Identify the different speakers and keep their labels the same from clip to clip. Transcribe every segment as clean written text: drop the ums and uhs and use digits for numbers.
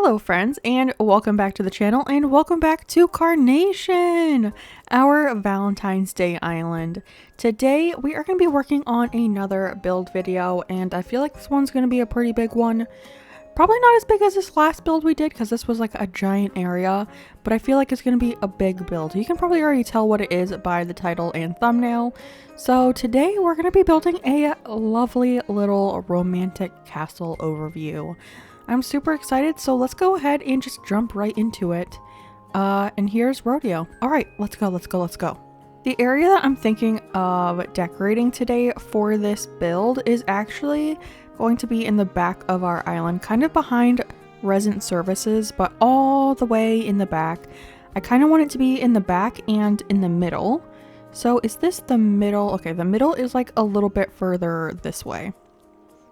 Speaker 1: Hello friends, and welcome back to the channel, and welcome back to Carnation, our Valentine's Day island. Today we are going to be working on another build video, and I feel like this one's going to be a pretty big one. Probably not as big as this last build we did, because this was like a giant area, but I feel like it's going to be a big build. You can probably already tell what it is by the title and thumbnail. So today we're going to be building a lovely little romantic castle overview. I'm super excited, so let's go ahead and just jump right into it. And here's Rodeo. All right, let's go. The area that I'm thinking of decorating today for this build is actually going to be in the back of our island, kind of behind resident services, but all the way in the back. I kind of want it to be in the back and in the middle. So is this the middle? Okay, the middle is like a little bit further this way.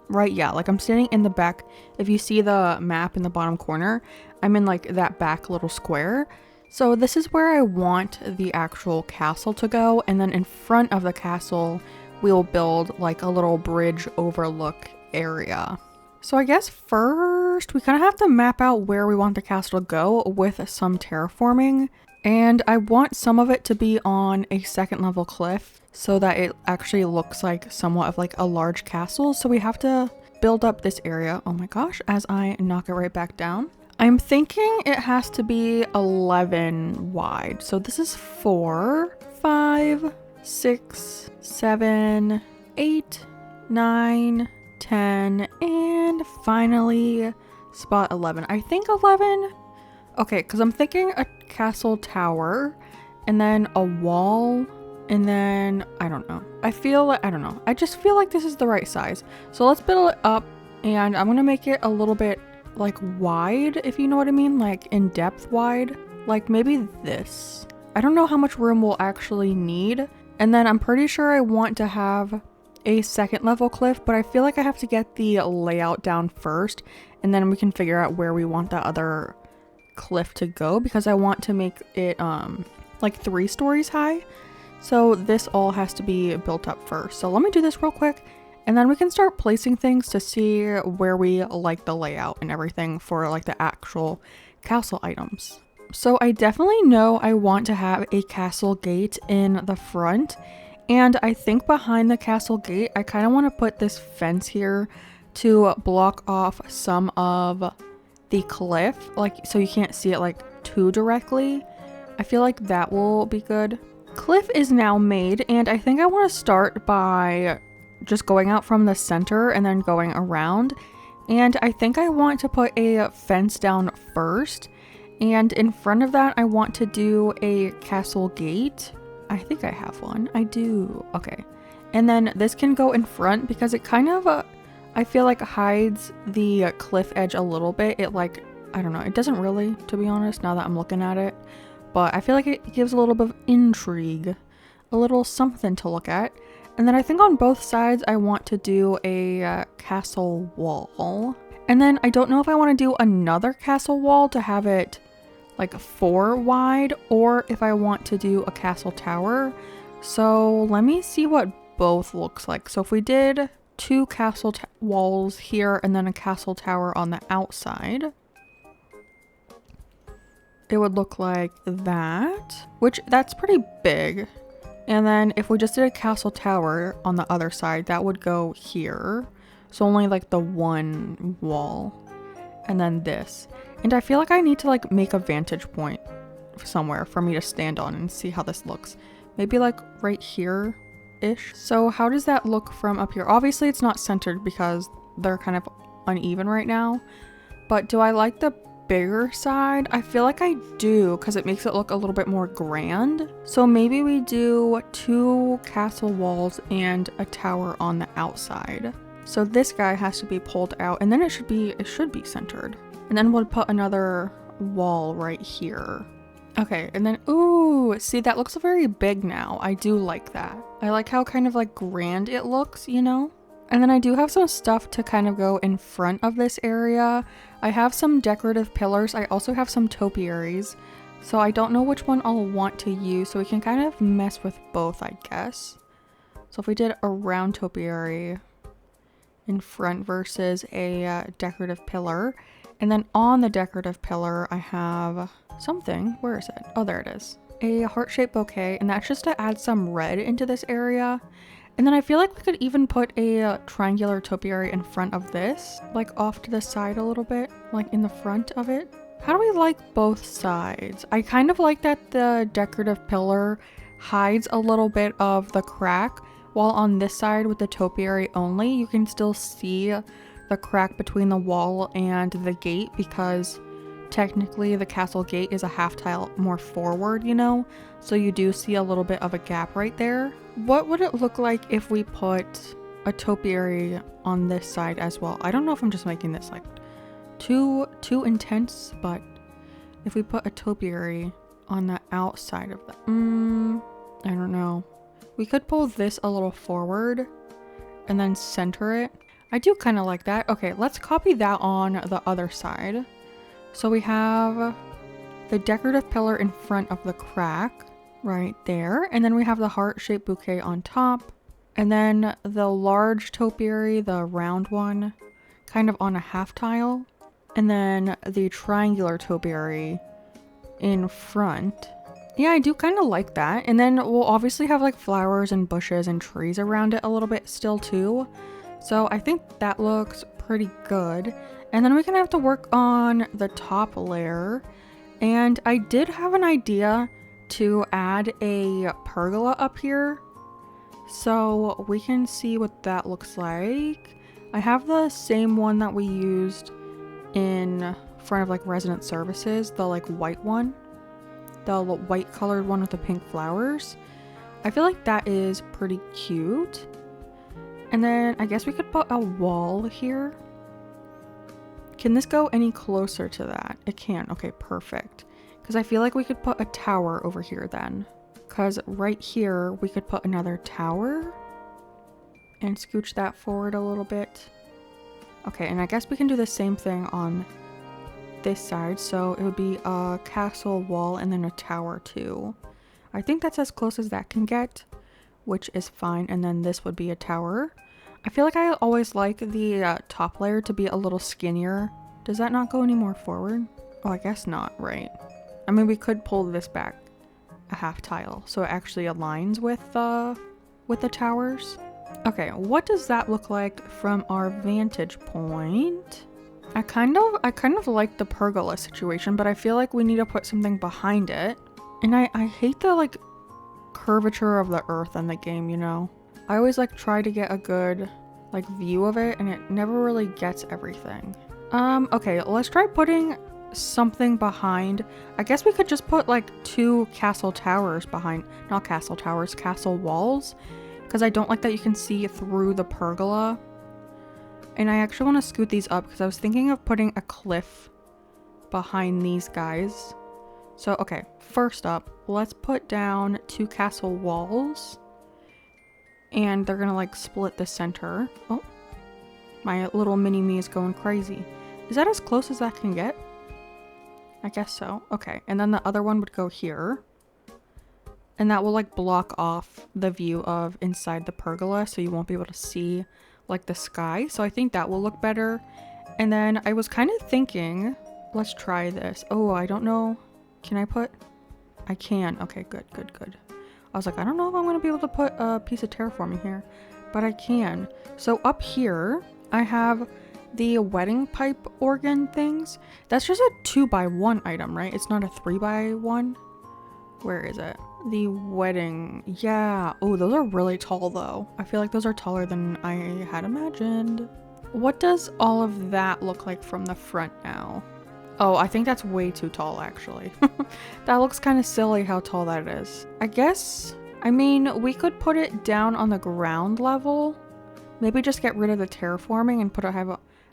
Speaker 1: Right, yeah, like I'm standing in the back. If you see the map in the bottom corner, I'm in like that back little square. So this is where I want the actual castle to go, and then in front of the castle we'll build like a little bridge overlook area. So I guess first we kind of have to map out where we want the castle to go with some terraforming, and I want some of it to be on a second level cliff so that it actually looks like somewhat of like a large castle. So we have to build up this area. Oh my gosh, as I knock it right back down. I'm thinking it has to be 11 wide. So this is 4, 5, 6, 7, 8, 9, 10, and finally spot 11. I think 11. Okay, because I'm thinking a castle tower and then a wall. And then, I don't know. I don't know. I just feel like this is the right size. So let's build it up, and I'm going to make it a little bit like wide, if you know what I mean, like in depth wide, like maybe this. I don't know how much room we'll actually need. And then I'm pretty sure I want to have a second level cliff, but I feel like I have to get the layout down first, and then we can figure out where we want the other cliff to go, because I want to make it like 3 stories high. So this all has to be built up first. So let me do this real quick, and then we can start placing things to see where we like the layout and everything for like the actual castle items. So I definitely know I want to have a castle gate in the front, and I think behind the castle gate I kind of want to put this fence here to block off some of the cliff, like so you can't see it like too directly. I feel like that will be good. Cliff is now made, and I think I want to start by just going out from the center and then going around, and I think I want to put a fence down first, and in front of that I want to do a castle gate. I think I have one. I do. Okay, and then this can go in front because it kind of I feel like hides the cliff edge a little bit. It like, I don't know, it doesn't really, to be honest, now that I'm looking at it. But I feel like it gives a little bit of intrigue, a little something to look at. And then I think on both sides I want to do a castle wall. And then I don't know if I want to do another castle wall to have it like 4 wide, or if I want to do a castle tower. So let me see what both looks like. So if we did 2 castle walls here and then a castle tower on the outside, it would look like that, which that's pretty big. And then if we just did a castle tower on the other side, that would go here. So only like the 1 wall, and then this. And I feel like I need to like make a vantage point somewhere for me to stand on and see how this looks. Maybe like right here ish. So how does that look from up here? Obviously it's not centered because they're kind of uneven right now, but do I like the bigger side? I feel like I do, because it makes it look a little bit more grand. So maybe we do 2 castle walls and a tower on the outside. So this guy has to be pulled out, and then it should be centered. And then we'll put another wall right here. Okay, and then ooh, see, that looks very big now. I do like that. I like how kind of like grand it looks, you know? And then I do have some stuff to kind of go in front of this area. I have some decorative pillars. I also have some topiaries. So I don't know which one I'll want to use. So we can kind of mess with both, I guess. So if we did a round topiary in front versus a decorative pillar. And then on the decorative pillar, I have something. Where is it? Oh, there it is. A heart-shaped bouquet, and that's just to add some red into this area. And then I feel like we could even put a triangular topiary in front of this, like off to the side a little bit, like in the front of it. How do we like both sides? I kind of like that the decorative pillar hides a little bit of the crack, while on this side with the topiary only, you can still see the crack between the wall and the gate, because technically the castle gate is a half tile more forward, you know? So you do see a little bit of a gap right there. What would it look like if we put a topiary on this side as well? I don't know if I'm just making this like too intense, but if we put a topiary on the outside of the I don't know. We could pull this a little forward and then center it. I do kind of like that. Okay, let's copy that on the other side. So we have the decorative pillar in front of the crack right there, and then we have the heart-shaped bouquet on top, and then the large topiary, the round one, kind of on a half tile, and then the triangular topiary in front. Yeah, I do kind of like that. And then we'll obviously have like flowers and bushes and trees around it a little bit still too. So I think that looks pretty good. And then we're gonna have to work on the top layer. And I did have an idea to add a pergola up here, so we can see what that looks like. I have the same one that we used in front of like resident services, the like white one, the white colored one with the pink flowers. I feel like that is pretty cute. And then I guess we could put a wall here. Can this go any closer to that? It can. Okay, perfect. Because I feel like we could put a tower over here then. Because right here we could put another tower and scooch that forward a little bit. Okay, and I guess we can do the same thing on this side. So it would be a castle wall and then a tower too. I think that's as close as that can get, which is fine. And then this would be a tower. I feel like I always like the top layer to be a little skinnier. Does that not go any more forward? Oh, I guess not, right? I mean, we could pull this back a half tile so it actually aligns with the towers. Okay, what does that look like from our vantage point? I kind of like the pergola situation, but I feel like we need to put something behind it. And I hate the like curvature of the earth in the game, you know? I always like try to get a good like view of it, and it never really gets everything. Okay, let's try putting something behind. I guess we could just put like 2 castle towers behind, not castle towers, castle walls, because I don't like that you can see through the pergola. And I actually want to scoot these up because I was thinking of putting a cliff behind these guys. So, okay, first up, let's put down 2 castle walls. And they're gonna like split the center. Oh, my little mini me is going crazy. Is that as close as that can get? I guess so. Okay, and then the other one would go here. And that will like block off the view of inside the pergola, so you won't be able to see like the sky. So I think that will look better. And then I was kind of thinking, let's try this. Oh, I don't know. Can I put? I can. Okay, good. I was like, I don't know if I'm going to be able to put a piece of terraforming here, but I can. So up here, I have the wedding pipe organ things. That's just a 2x1 item, right? It's not a 3x1. Where is it? The wedding. Yeah. Oh, those are really tall though. I feel like those are taller than I had imagined. What does all of that look like from the front now? Oh, I think that's way too tall actually. That looks kind of silly how tall that is. I guess, I mean, we could put it down on the ground level. Maybe just get rid of the terraforming and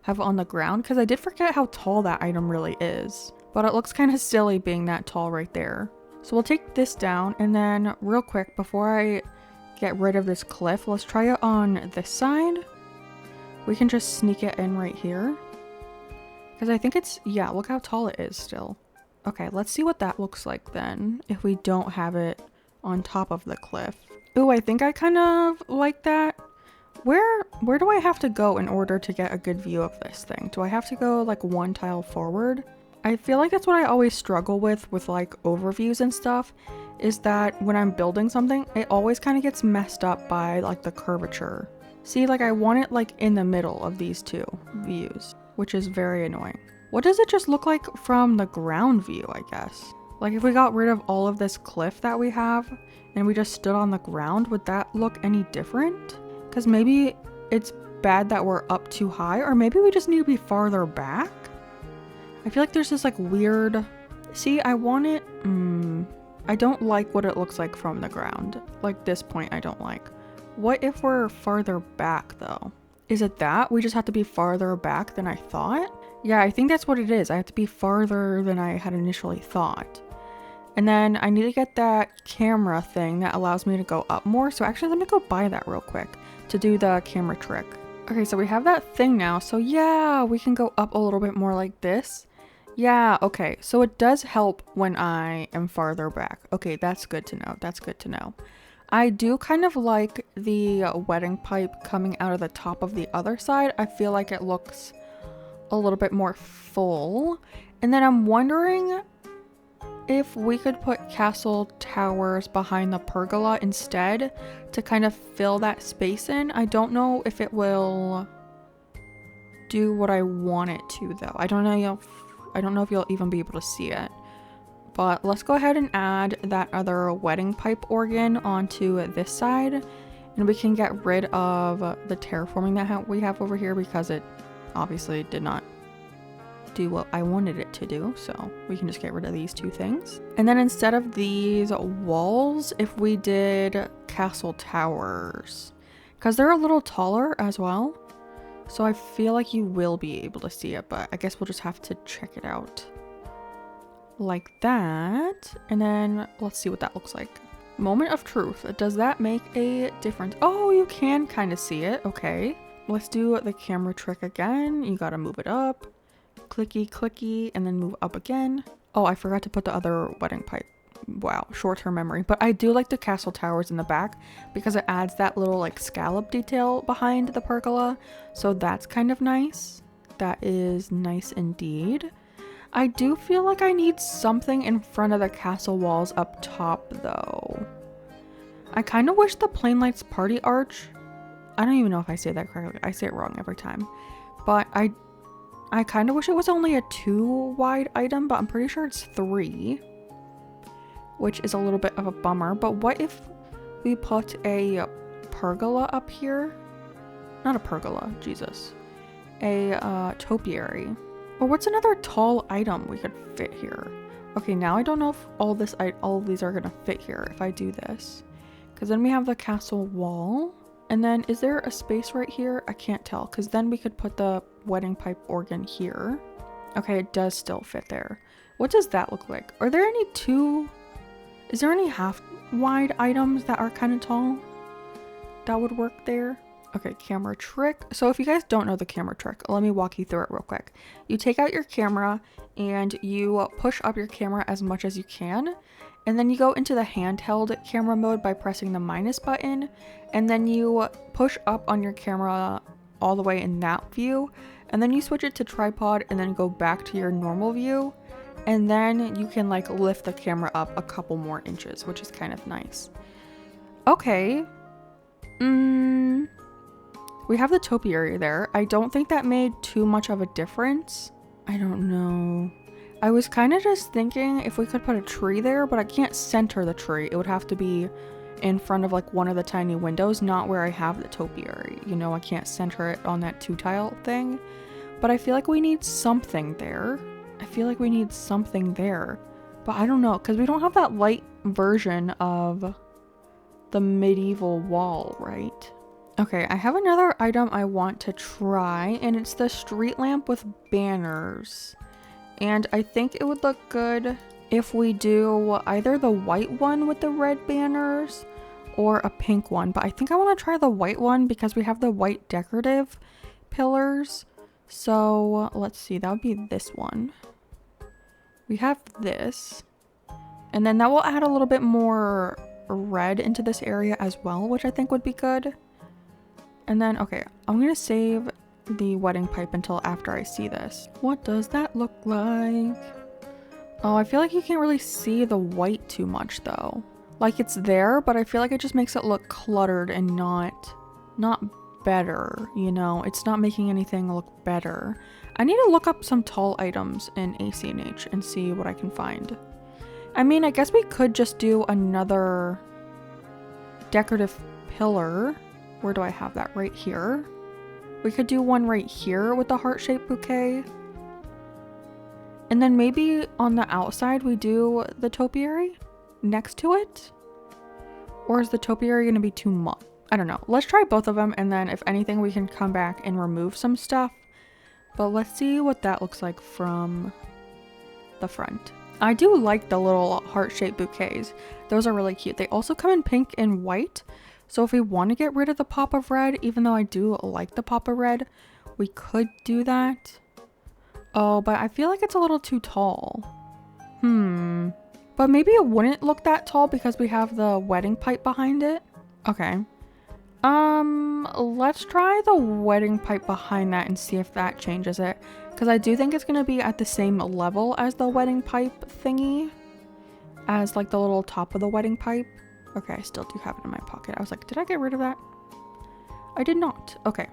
Speaker 1: have it on the ground, because I did forget how tall that item really is. But it looks kind of silly being that tall right there. So we'll take this down, and then real quick, before I get rid of this cliff, let's try it on this side. We can just sneak it in right here. Because I think it's, yeah, look how tall it is still. Okay, let's see what that looks like then, if we don't have it on top of the cliff. Ooh, I think I kind of like that. Where do I have to go in order to get a good view of this thing? Do I have to go like one tile forward? I feel like that's what I always struggle with like overviews and stuff, is that when I'm building something, it always kind of gets messed up by like the curvature. See, like I want it like in the middle of these two views, which is very annoying. What does it just look like from the ground view, I guess? Like if we got rid of all of this cliff that we have and we just stood on the ground, would that look any different? Because maybe it's bad that we're up too high, or maybe we just need to be farther back. I feel like there's this like weird, see, I want it, I don't like what it looks like from the ground. Like this point I don't like. What if we're farther back though? Is it that? We just have to be farther back than I thought? Yeah, I think that's what it is. I have to be farther than I had initially thought. And then I need to get that camera thing that allows me to go up more. So actually, let me go buy that real quick to do the camera trick. Okay, so we have that thing now. So yeah, we can go up a little bit more like this. Yeah, okay. So it does help when I am farther back. Okay, that's good to know. That's good to know. I do kind of like the wedding pipe coming out of the top of the other side. I feel like it looks a little bit more full. And then I'm wondering if we could put castle towers behind the pergola instead to kind of fill that space in. I don't know if it will do what I want it to though. I don't know if you'll even be able to see it. But let's go ahead and add that other wedding pipe organ onto this side, and we can get rid of the terraforming that we have over here because it obviously did not do what I wanted it to do. So we can just get rid of these two things. And then instead of these walls, if we did castle towers, because they're a little taller as well. So I feel like you will be able to see it, but I guess we'll just have to check it out. Like that. And then let's see what that looks like. Moment of truth. Does that make a difference? Oh, you can kind of see it. Okay. Let's do the camera trick again. You gotta move it up. Clicky, clicky, and then move up again. Oh, I forgot to put the other wedding pipe. Wow, short-term memory. But I do like the castle towers in the back because it adds that little like scallop detail behind the pergola. So that's kind of nice. That is nice indeed. I do feel like I need something in front of the castle walls up top though. I kind of wish the Plain Lights Party Arch, I don't even know if I say that correctly. I say it wrong every time. But I kind of wish it was only a 2 wide item, but I'm pretty sure it's 3. Which is a little bit of a bummer. But what if we put a pergola up here? Not a pergola, Jesus. A topiary. Or what's another tall item we could fit here? Okay, now I don't know if all of these are gonna fit here if I do this. Because then we have the castle wall. And then is there a space right here? I can't tell, because then we could put the wedding pipe organ here. Okay, it does still fit there. What does that look like? Are there any is there any half wide items that are kind of tall that would work there? Okay, camera trick. So if you guys don't know the camera trick, let me walk you through it real quick. You take out your camera and you push up your camera as much as you can. And then you go into the handheld camera mode by pressing the minus button. And then you push up on your camera all the way in that view. And then you switch it to tripod and then go back to your normal view. And then you can like lift the camera up a couple more inches, which is kind of nice. Okay. We have the topiary there. I don't think that made too much of a difference. I don't know. I was kind of just thinking if we could put a tree there, but I can't center the tree. It would have to be in front of like one of the tiny windows, not where I have the topiary. You know, I can't center it on that 2-tile thing. But I feel like we need something there. But I don't know, because we don't have that light version of the medieval wall, right? Okay, I have another item I want to try, and it's the street lamp with banners. And I think it would look good if we do either the white one with the red banners or a pink one. But I think I want to try the white one because we have the white decorative pillars. So let's see, that would be this one. We have this. And then that will add a little bit more red into this area as well, which I think would be good. And then, okay, I'm gonna save the wedding pipe until after I see this. What does that look like? Oh, I feel like you can't really see the white too much though. Like it's there, but I feel like it just makes it look cluttered and not better, you know? It's not making anything look better. I need to look up some tall items in ACNH and see what I can find. I mean, I guess we could just do another decorative pillar. Where do I have that? Right here. We could do one right here with the heart-shaped bouquet. And then maybe on the outside we do the topiary next to it? Or is the topiary going to be too much? I don't know. Let's try both of them, and then if anything we can come back and remove some stuff. But let's see what that looks like from the front. I do like the little heart-shaped bouquets. Those are really cute. They also come in pink and white. So if we want to get rid of the pop of red, even though I do like the pop of red, we could do that. Oh, but I feel like it's a little too tall. But maybe it wouldn't look that tall because we have the wedding pipe behind it. Okay. Let's try the wedding pipe behind that and see if that changes it. Because I do think it's going to be at the same level as the wedding pipe thingy. As like the little top of the wedding pipe. Okay, I still do have it in my pocket. I was like, did I get rid of that? I did not. Okay.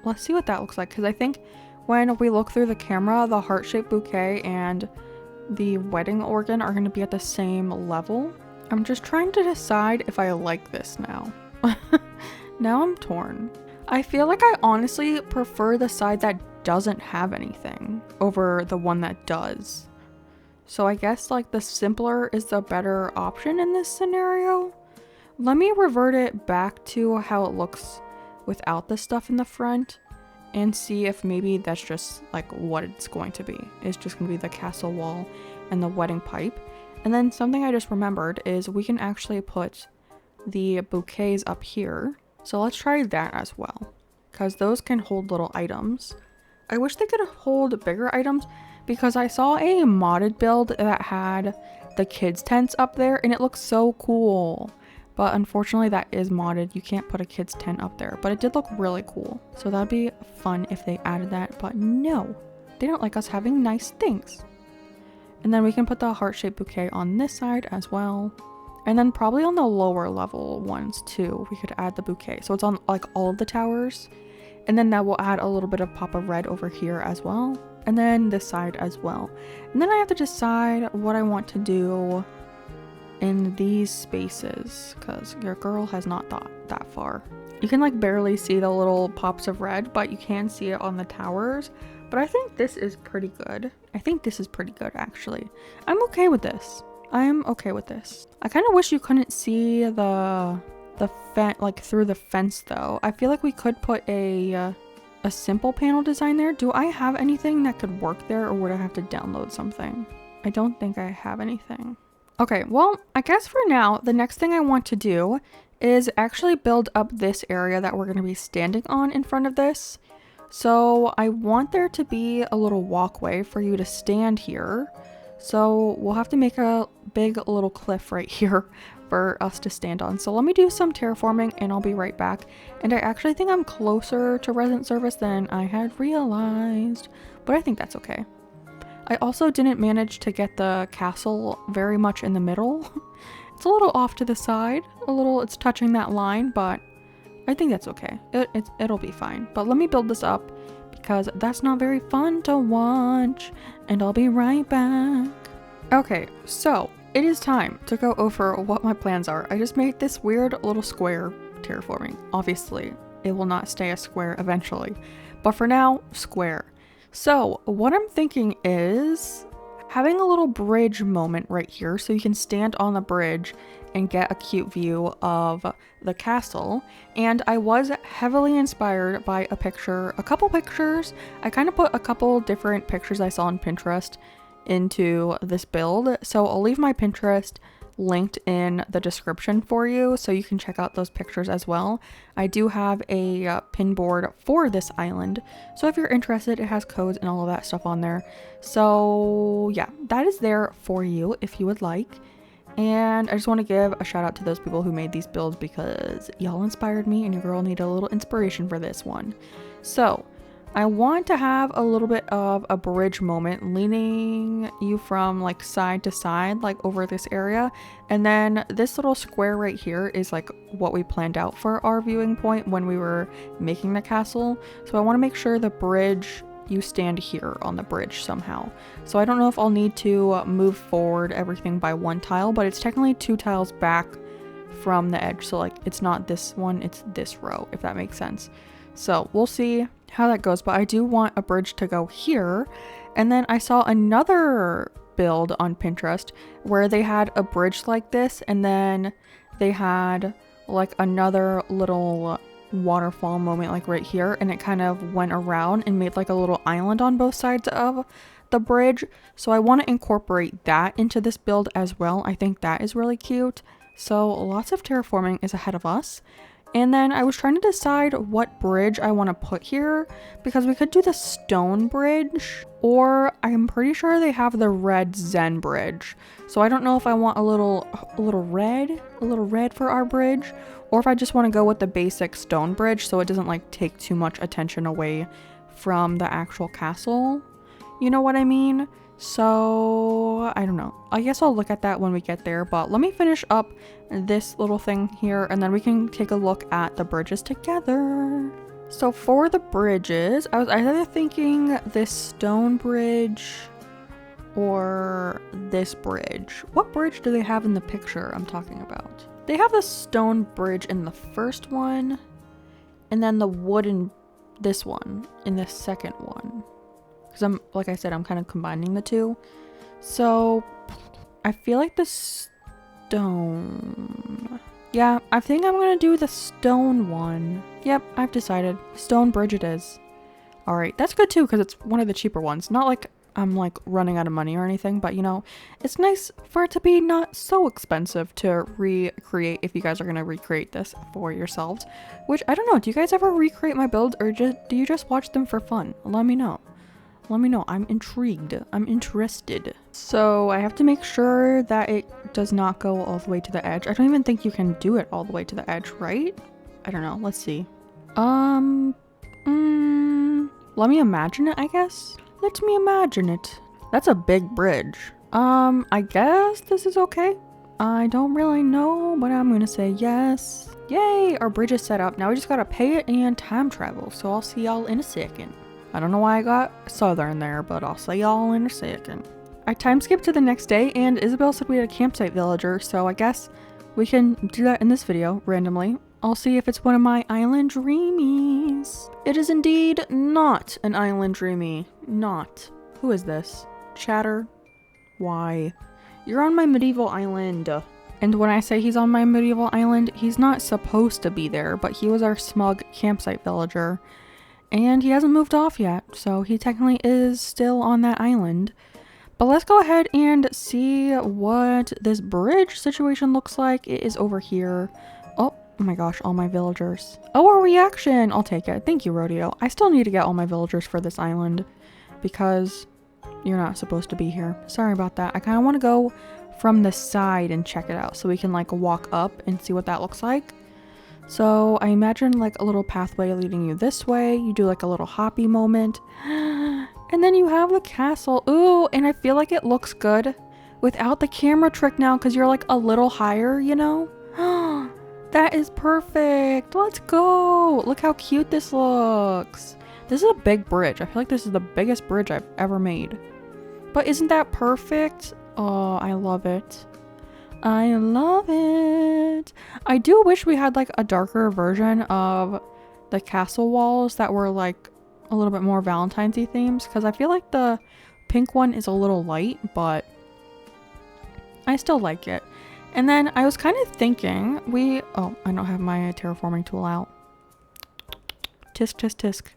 Speaker 1: Let's see what that looks like. Because I think when we look through the camera, the heart-shaped bouquet and the wedding organ are going to be at the same level. I'm just trying to decide if I like this now. Now I'm torn. I feel like I honestly prefer the side that doesn't have anything over the one that does. So I guess like the simpler is the better option in this scenario. Let me revert it back to how it looks without the stuff in the front and see if maybe that's just like what it's going to be. It's just going to be the castle wall and the wedding pipe. And then something I just remembered is we can actually put the bouquets up here. So let's try that as well, because those can hold little items. I wish they could hold bigger items because I saw a modded build that had the kids tents up there and it looks so cool. But unfortunately that is modded. You can't put a kids tent up there, but it did look really cool. So that'd be fun if they added that, but no, they don't like us having nice things. And then we can put the heart-shaped bouquet on this side as well. And then probably on the lower level ones too, we could add the bouquet. So it's on like all of the towers. And then that will add a little bit of pop of red over here as well. And then this side as well. And then I have to decide what I want to do in these spaces, because your girl has not thought that far. You can like barely see the little pops of red, but you can see it on the towers. But I think this is pretty good. I think this is pretty good actually. I'm okay with this. I'm okay with this. I kind of wish you couldn't see the like through the fence though. I feel like we could put a simple panel design there. Do I have anything that could work there, or would I have to download something? I don't think I have anything. Okay, well, I guess for now, the next thing I want to do is actually build up this area that we're going to be standing on in front of this. So I want there to be a little walkway for you to stand here. So we'll have to make a big little cliff right here for us to stand on. So let me do some terraforming and I'll be right back. And I actually think I'm closer to resident service than I had realized, but I think that's okay. I also didn't manage to get the castle very much in the middle. It's a little off to the side, it's touching that line, but I think that's okay. It'll be fine. But let me build this up because that's not very fun to watch, and I'll be right back. Okay, so it is time to go over what my plans are. I just made this weird little square terraforming. Obviously, it will not stay a square eventually, but for now, square. So what I'm thinking is having a little bridge moment right here so you can stand on the bridge and get a cute view of the castle. And I was heavily inspired by a couple pictures. I kind of put a couple different pictures I saw on Pinterest into this build. So I'll leave my Pinterest linked in the description for you so you can check out those pictures as well. I do have a pin board for this island, so if you're interested, it has codes and all of that stuff on there. So yeah, that is there for you if you would like. And I just want to give a shout out to those people who made these builds because y'all inspired me and your girl needed a little inspiration for this one. So I want to have a little bit of a bridge moment, leaning you from like side to side, like over this area. And then this little square right here is like what we planned out for our viewing point when we were making the castle. So I want to make sure the bridge, you stand here on the bridge somehow. So I don't know if I'll need to move forward everything by one tile, but it's technically 2 tiles back from the edge. So like it's not this one, it's this row, if that makes sense. So we'll see how that goes, but I do want a bridge to go here. And then I saw another build on Pinterest where they had a bridge like this, and then they had like another little waterfall moment like right here, and it kind of went around and made like a little island on both sides of the bridge. So I want to incorporate that into this build as well. I think that is really cute. So lots of terraforming is ahead of us. And then I was trying to decide what bridge I want to put here, because we could do the stone bridge, or I'm pretty sure they have the red Zen bridge. So I don't know if I want a little red for our bridge, or if I just want to go with the basic stone bridge so it doesn't like take too much attention away from the actual castle. You know what I mean? So I don't know. I guess I'll look at that when we get there, but let me finish up this little thing here and then we can take a look at the bridges together. So for the bridges, I was either thinking this stone bridge or this bridge. What bridge do they have in the picture I'm talking about? They have the stone bridge in the first one, and then the wooden, this one, in the second one. Because like I said, I'm kind of combining the two. So I feel like the stone. Yeah, I think I'm going to do the stone one. Yep, I've decided. Stone bridge it is. All right, that's good too because it's one of the cheaper ones. Not like I'm like running out of money or anything, but you know, it's nice for it to be not so expensive to recreate if you guys are going to recreate this for yourselves. Which, I don't know, do you guys ever recreate my build or do you just watch them for fun? Let me know. Let me know. I'm intrigued. I'm interested. So I have to make sure that it does not go all the way to the edge. I don't even think you can do it all the way to the edge, right? I don't know. Let's see. Let me imagine it, I guess. Let me imagine it. That's a big bridge. I guess this is okay. I don't really know, but I'm gonna say yes. Yay! Our bridge is set up. Now we just gotta pay it and time travel. So I'll see y'all in a second. I don't know why I got southern there, but I'll see y'all in a second. I time skipped to the next day and Isabel said we had a campsite villager, so I guess we can do that in this video randomly. I'll see if it's one of my island dreamies. It is indeed not an island dreamie. Not. Who is this? Chatter? Why? You're on my medieval island. And when I say he's on my medieval island, he's not supposed to be there, but he was our smug campsite villager. And he hasn't moved off yet, so he technically is still on that island. But let's go ahead and see what this bridge situation looks like. It is over here. Oh my gosh, all my villagers. Oh, a reaction! I'll take it. Thank you, Rodeo. I still need to get all my villagers for this island because you're not supposed to be here. Sorry about that. I kind of want to go from the side and check it out so we can like walk up and see what that looks like. So I imagine like a little pathway leading you this way. You do like a little hoppy moment. And then you have the castle. Ooh, and I feel like it looks good without the camera trick now because you're like a little higher, you know? That is perfect. Let's go. Look how cute this looks. This is a big bridge. I feel like this is the biggest bridge I've ever made. But isn't that perfect? Oh, I love it. I love it. I do wish we had like a darker version of the castle walls that were like a little bit more Valentine's-y themes because I feel like the pink one is a little light, but I still like it. And then I was kind of thinking oh, I don't have my terraforming tool out. Tisk, tisk, tisk.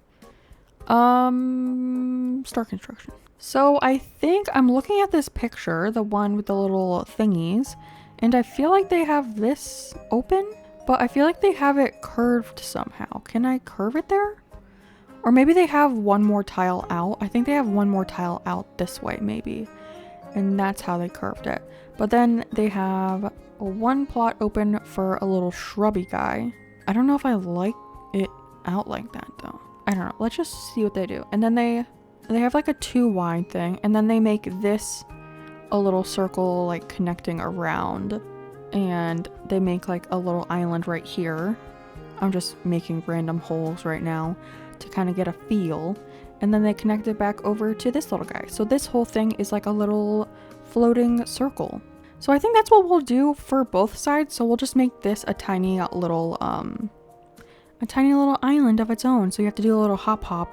Speaker 1: Start construction. So I think I'm looking at this picture, the one with the little thingies, and I feel like they have this open, but I feel like they have it curved somehow. Can I curve it there? Or maybe they have one more tile out. I think they have one more tile out this way maybe. And that's how they curved it. But then they have one plot open for a little shrubby guy. I don't know if I like it out like that though. I don't know. Let's just see what they do. And then they have like a 2 wide thing, and then they make this a little circle like connecting around, and they make like a little island right here. I'm just making random holes right now to kind of get a feel. And then they connect it back over to this little guy. So this whole thing is like a little floating circle. So I think that's what we'll do for both sides. So we'll just make this a tiny little island of its own. So you have to do a little hop.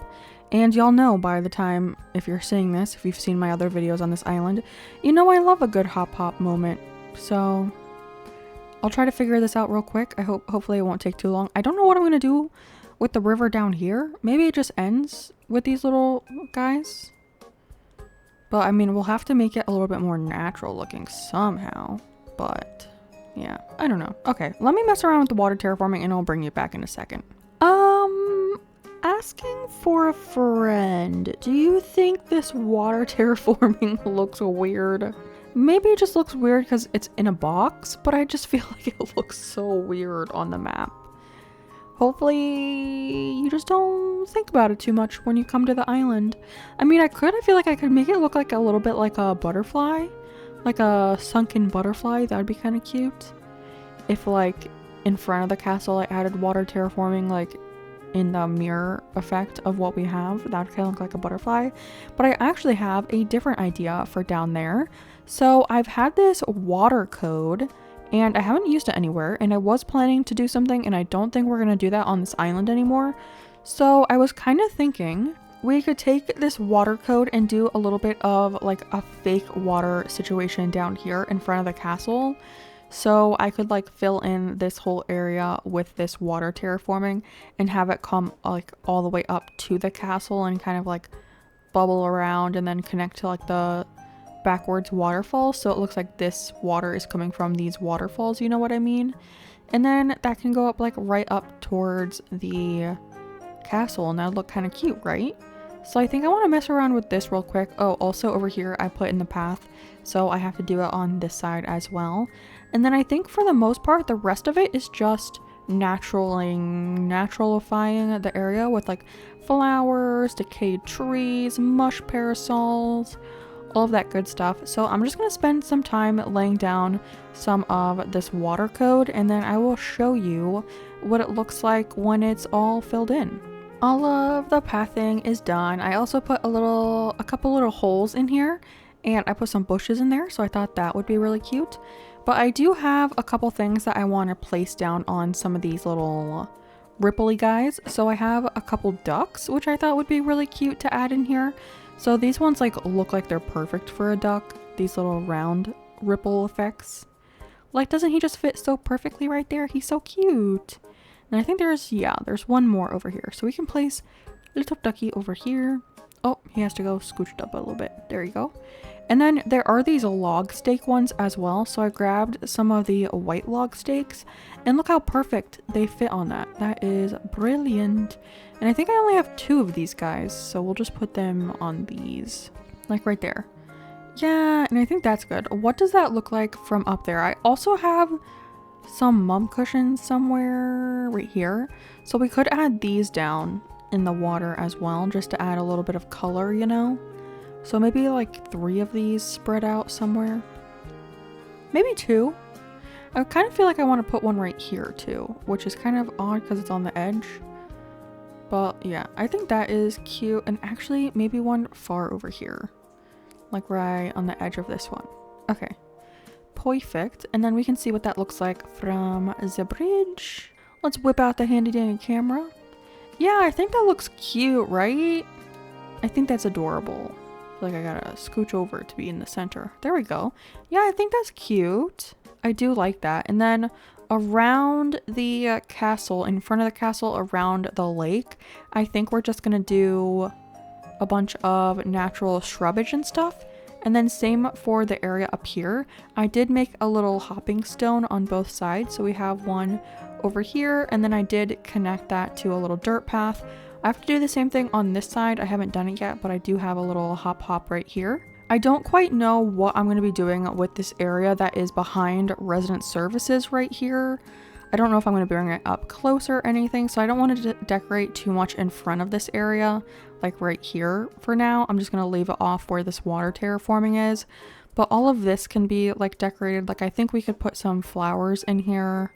Speaker 1: And y'all know by the time, if you're seeing this, if you've seen my other videos on this island, you know I love a good hop moment. So I'll try to figure this out real quick. Hopefully it won't take too long. I don't know what I'm going to do with the river down here. Maybe it just ends with these little guys. But I mean, we'll have to make it a little bit more natural looking somehow. But yeah, I don't know. Okay, let me mess around with the water terraforming and I'll bring you back in a second. Asking for a friend. Do you think this water terraforming looks weird? Maybe it just looks weird because it's in a box, but I just feel like it looks so weird on the map. Hopefully you just don't think about it too much when you come to the island. I mean, I feel like I could make it look like a little bit like a butterfly, like a sunken butterfly. That would be kind of cute. If like in front of the castle I added water terraforming, like in the mirror effect of what we have, that would kind of look like a butterfly. But I actually have a different idea for down there. So I've had this water code and I haven't used it anywhere, and I was planning to do something, and I don't think we're gonna do that on this island anymore. So I was kind of thinking we could take this water code and do a little bit of like a fake water situation down here in front of the castle. So I could like fill in this whole area with this water terraforming and have it come like all the way up to the castle and kind of like bubble around and then connect to like the backwards waterfall, so it looks like this water is coming from these waterfalls, you know what I mean? And then that can go up like right up towards the castle, and that would look kind of cute, right? So I think I want to mess around with this real quick. Oh, also over here I put in the path, so I have to do it on this side as well. And then I think for the most part the rest of it is just naturalifying the area with like flowers, decayed trees, mush parasols, all of that good stuff. So I'm just going to spend some time laying down some of this water code, and then I will show you what it looks like when it's all filled in. All of the pathing is done. I also put a couple little holes in here, and I put some bushes in there, so I thought that would be really cute. But I do have a couple things that I want to place down on some of these little ripply guys. So I have a couple ducks, which I thought would be really cute to add in here. So these ones like look like they're perfect for a duck. These little round ripple effects. Like, doesn't he just fit so perfectly right there? He's so cute. And I think there's one more over here. So we can place little ducky over here. Oh, he has to go scooched up a little bit. There you go. And then there are these log stake ones as well. So I grabbed some of the white log stakes, and look how perfect they fit on that. That is brilliant. And I think I only have 2 of these guys, so we'll just put them on these, like right there. Yeah, and I think that's good. What does that look like from up there? I also have some mum cushions somewhere right here, so we could add these down in the water as well, just to add a little bit of color, you know? So maybe like 3 of these spread out somewhere. Maybe 2. I kind of feel like I want to put one right here too, which is kind of odd because it's on the edge. But yeah, I think that is cute. And actually maybe one far over here, like right on the edge of this one. Okay, perfect. And then we can see what that looks like from the bridge. Let's whip out the handy dandy camera. Yeah, I think that looks cute, right? I think that's adorable. I feel like I gotta scooch over to be in the center. There we go. Yeah, I think that's cute. I do like that. And then around the castle, in front of the castle, around the lake, I think we're just gonna do a bunch of natural shrubbage and stuff. And then same for the area up here. I did make a little hopping stone on both sides. So we have one over here, and then I did connect that to a little dirt path. I have to do the same thing on this side. I haven't done it yet, but I do have a little hop right here. I don't quite know what I'm going to be doing with this area that is behind resident services right here. I don't know if I'm going to bring it up closer or anything, so I don't want to decorate too much in front of this area, like right here for now. I'm just going to leave it off where this water terraforming is. But all of this can be like decorated. Like I think we could put some flowers in here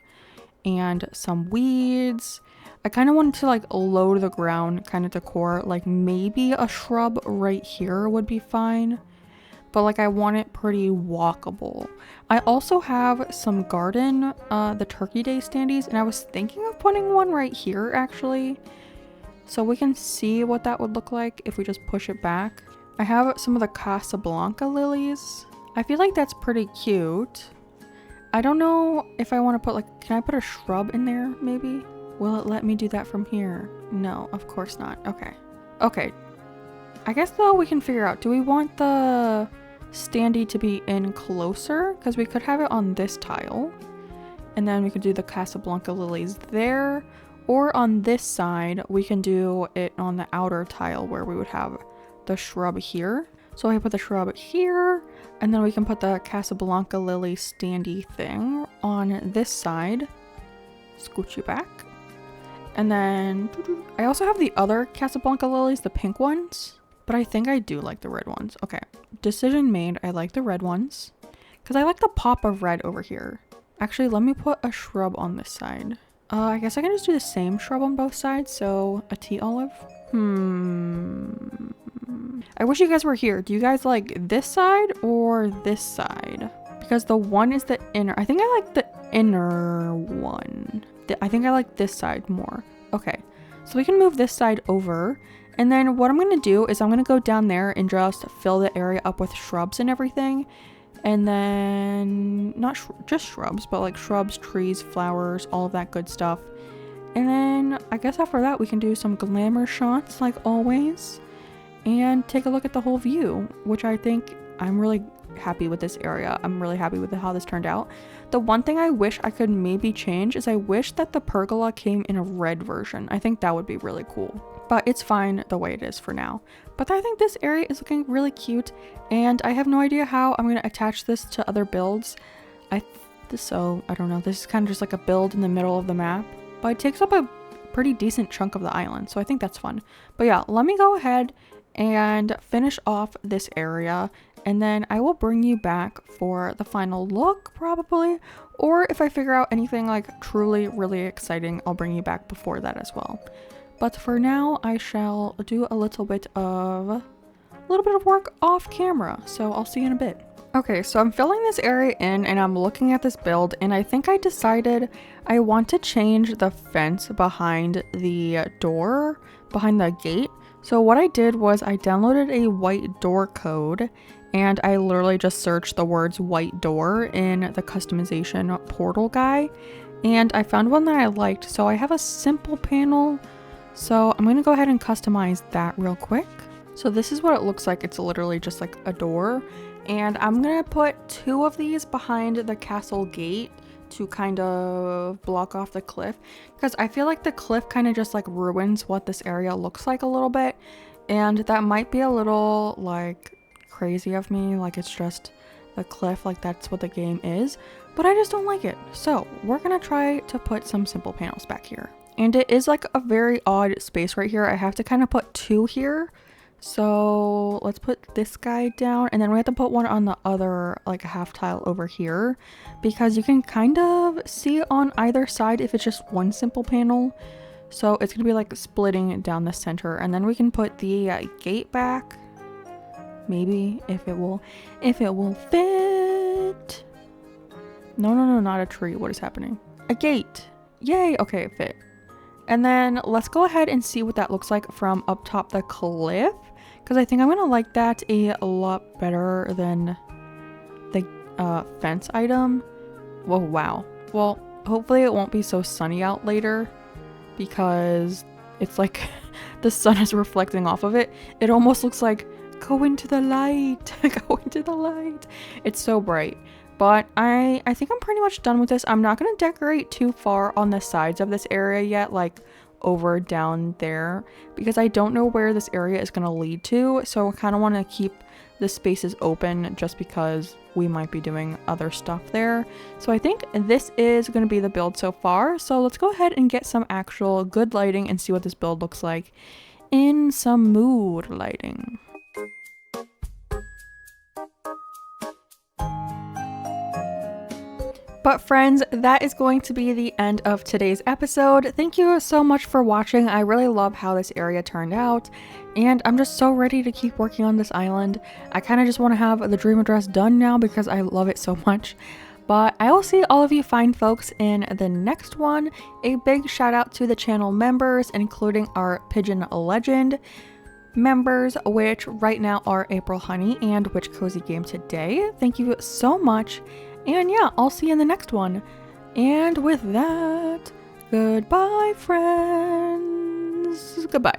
Speaker 1: and some weeds. I kind of wanted to like low to the ground kind of decor, like maybe a shrub right here would be fine. But like I want it pretty walkable. I also have some garden, the Turkey Day standees, and I was thinking of putting one right here actually. So we can see what that would look like if we just push it back. I have some of the Casablanca lilies. I feel like that's pretty cute. I don't know if I want to put like, can I put a shrub in there maybe? Will it let me do that from here? No, of course not. Okay. Okay. I guess though we can figure out, do we want the standee to be in closer? Because we could have it on this tile. And then we could do the Casablanca lilies there. Or on this side, we can do it on the outer tile where we would have the shrub here. So I put the shrub here, and then we can put the Casablanca lily standee thing on this side. Scooch you back. And then I also have the other Casablanca lilies, the pink ones, but I think I do like the red ones. Okay, decision made. I like the red ones because I like the pop of red over here. Actually, let me put a shrub on this side. I guess I can just do the same shrub on both sides. So a tea olive. I wish you guys were here. Do you guys like this side or this side? Because the one is the inner. I think I like the inner one. I think I like this side more. Okay, so we can move this side over. And then what I'm going to do is I'm going to go down there and just fill the area up with shrubs and everything. And then not just shrubs, but like shrubs, trees, flowers, all of that good stuff. And then I guess after that we can do some glamour shots like always and take a look at the whole view, which I think I'm really happy with this area. I'm really happy with how this turned out. The one thing I wish I could maybe change is I wish that the pergola came in a red version. I think that would be really cool, but it's fine the way it is for now. But I think this area is looking really cute, and I have no idea how I'm going to attach this to other builds. So I don't know, this is kind of just like a build in the middle of the map, but it takes up a pretty decent chunk of the island, so I think that's fun. But yeah, let me go ahead and finish off this area, and then I will bring you back for the final look probably, or if I figure out anything like truly really exciting, I'll bring you back before that as well. But for now, I shall do a little bit of work off camera, so I'll see you in a bit. Okay, so I'm filling this area in and I'm looking at this build, and I think I decided I want to change the fence behind the door, behind the gate. So what I did was I downloaded a white door code, and I literally just searched the words white door in the customization portal guy, and I found one that I liked. So I have a simple panel. So I'm going to go ahead and customize that real quick. So this is what it looks like. It's literally just like a door. And I'm going to put 2 of these behind the castle gate to kind of block off the cliff. Because I feel like the cliff kind of just like ruins what this area looks like a little bit. And that might be a little like crazy of me. Like it's just the cliff, like that's what the game is. But I just don't like it. So we're going to try to put some simple panels back here. And it is like a very odd space right here. I have to kind of put 2 here. So let's put this guy down, and then we have to put one on the other like half tile over here, because you can kind of see on either side if it's just one simple panel. So it's gonna be like splitting down the center, and then we can put the gate back. Maybe if it will fit. No, not a tree. What is happening? A gate. Yay. Okay, it fit. And then let's go ahead and see what that looks like from up top the cliff, because I think I'm gonna like that a lot better than the fence item. Whoa, wow. Well, hopefully it won't be so sunny out later, because it's like the sun is reflecting off of it. It almost looks like go into the light, go into the light. It's so bright. But I think I'm pretty much done with this. I'm not going to decorate too far on the sides of this area yet, like over down there, because I don't know where this area is going to lead to. So I kind of want to keep this space is open just because we might be doing other stuff there. So I think this is going to be the build so far. So let's go ahead and get some actual good lighting and see what this build looks like in some mood lighting. But friends, that is going to be the end of today's episode. Thank you so much for watching. I really love how this area turned out, and I'm just so ready to keep working on this island. I kind of just want to have the dream address done now because I love it so much. But I will see all of you fine folks in the next one. A big shout out to the channel members, including our Pigeon Legend members, which right now are April Honey and Witch Cozy Game Today. Thank you so much. And yeah, I'll see you in the next one. And with that, goodbye, friends. Goodbye.